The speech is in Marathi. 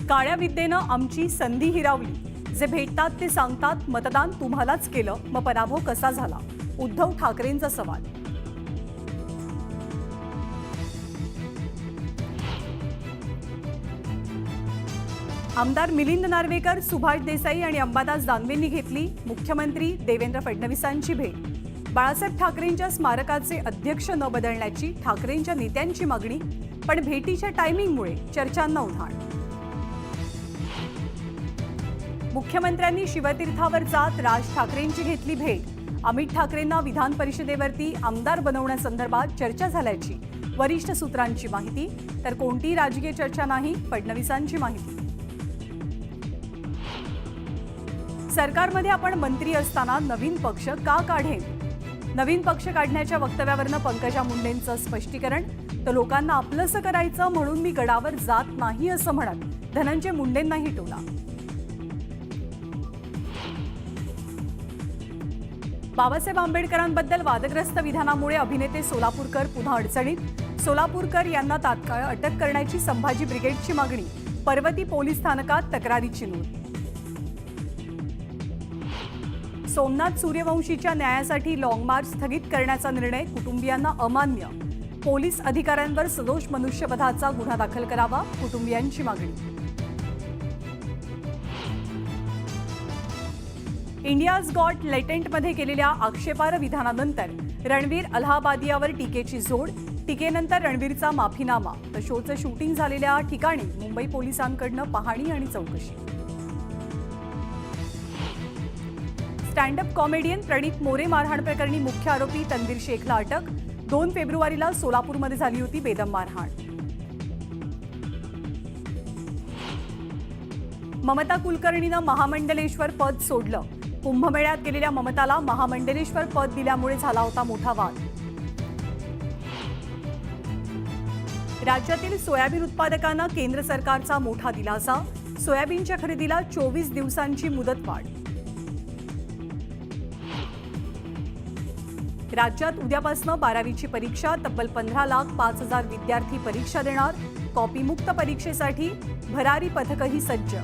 काळ्या विद्येनं आमची संधी हिरावली। जे भेटतात ते सांगतात मतदान तुम्हालाच केलं, मग पराभव कसा झाला? उद्धव ठाकरेंचा सवाल। आमदार मिलिंद नार्वेकर, सुभाष देसाई आणि अंबादास दानवेंनी घेतली मुख्यमंत्री देवेंद्र फडणवीसांची भेट। बाळासाहेब ठाकरेंच्या स्मारकाचे अध्यक्ष न बदलण्याची ठाकरेंच्या नेत्यांची मागणी, पण भेटीच्या टायमिंगमुळे चर्चांना उधाण। मुख्यमंत्र्यांनी शिवतीर्थावर जात राज ठाकरेंची घेतली भेट। अमित ठाकरेंना विधान परिषदेवरती आमदार बनवण्यासंदर्भात चर्चा झाल्याची वरिष्ठ सूत्रांची माहिती, तर कोणती राजकीय चर्चा नाही, फडणवीसांची माहिती। सरकारमध्ये आपण मंत्री असताना नवीन पक्ष का काढेन? नवीन पक्ष काढण्याच्या वक्तव्यावरनं पंकजा मुंडेंचं स्पष्टीकरण, तर लोकांना आपलंसं करायचं म्हणून मी गडावर जात नाही असं म्हणत धनंजय मुंडेंनाही टोला। बाबासाहेब आंबेडकरांबद्दल वादग्रस्त विधानामुळे अभिनेते सोलापूरकर पुन्हा अडचणीत। सोलापूरकर यांना तात्काळ अटक करण्याची संभाजी ब्रिगेडची मागणी, पर्वती पोलीस स्थानकात तक्रारीची नोंद। सोमनाथ सूर्यवंशीच्या न्यायासाठी लॉंग मार्च स्थगित करण्याचा निर्णय कुटुंबियांना अमान्य। पोलीस अधिकाऱ्यांवर सदोष मनुष्यवधाचा गुन्हा दाखल करावा, कुटुंबियांची मागणी। इंडियाज गॉट लेटेंटमध्ये केलेल्या आक्षेपार्ह विधानानंतर रणवीर अलाहाबादियावर टीकेची जोड। टीकेनंतर रणवीरचा माफीनामा, तर शोचं शूटिंग झालेल्या ठिकाणी मुंबई पोलिसांकडनं पाहणी आणि चौकशी। स्टँडअप कॉमेडियन प्रणीत मोरे मारहाण प्रकरणी मुख्य आरोपी तन्वीर शेखला अटक। 2 फेब्रुवारीला सोलापूरमध्ये झाली होती बेदम मारहाण। ममता कुलकर्णीनं महामंडलेश्वर पद सोडलं। कुंभमेळ्यात गेलेल्या ममताला महामंडलेश्वर पद दिल्यामुळे झाला होता मोठा वाद। राज्यातील सोयाबीन उत्पादकांना केंद्र सरकारचा मोठा दिलासा। सोयाबीनच्या खरेदीला 24 दिवसांची मुदतवाढ। राज्यात उद्यापासून 12वीची परीक्षा, तब्बल 15,05,000 विद्यार्थी परीक्षा देणार। कॉपीमुक्त परीक्षेसाठी भरारी पथकही सज्ज।